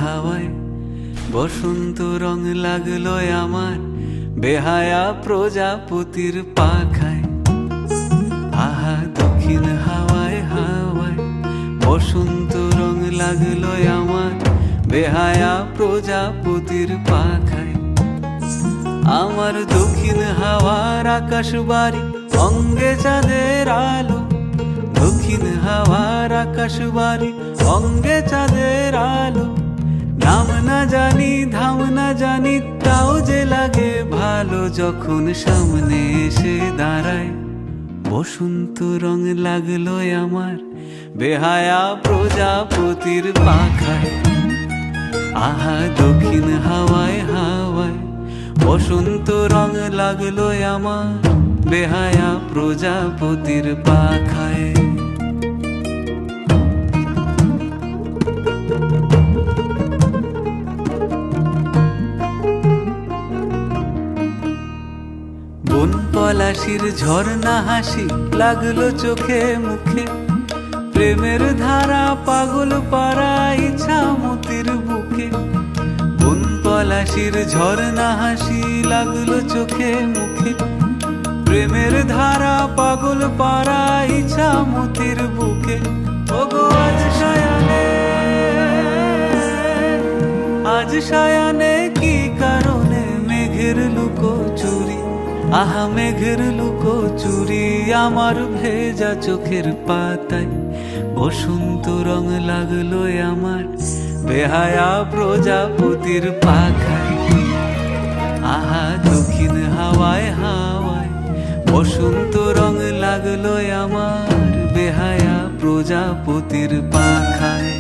হাওয়ায় বসন্ত রং লাগলো আমার বেহায়া প্রজাপতির পাখায়। আহা দক্ষিণ হাওয়ায় হাওয়ায় বসন্ত রং লাগলো আমার বেহায়া প্রজাপতির পাখায়। আমার দক্ষিণ হাওয়ার আকাশ বাড়ি অঙ্গে চাঁদের আলো, দক্ষিণ হাওয়ার আকাশ বাড়ি অঙ্গে চাঁদের আলো। নাম না জানি ধাম না জানি তাও যে লাগে ভালো যখন সামনে এসে দাঁড়ায়। বসন্ত রং লাগলো আমার বেহায়া প্রজাপতির পাখায়। আহা দক্ষিণ হাওয়ায় হাওয়ায় বসন্ত রং লাগলো আমার বেহায়া প্রজাপতির পাখায়। বন পলাশির ঝর্ণা হাসি লাগলো চোখে মুখে, প্রেমের ধারা পাগল পাড়া ইচ্ছা মতির বুকে। বন পলাশির ঝর্ণা হাসি লাগলো চোখে মুখে, প্রেমের ধারা পাগল পাড়া ইচ্ছা মতির বুকে। ওগো আজ সায়ানে, আজ সায়ানে কি কারণে মেঘের লুকোচুরি, আহা মেঘের লুকোচুরি আমার ভেজা চোখের পাতায়। বসন্ত রং লাগলো আমার বেহায়া প্রজাপতির পাখায়। আহা দক্ষিণ হাওয়ায় হাওয়ায় বসন্ত রং লাগলো আমার বেহায়া প্রজাপতির পাখায়।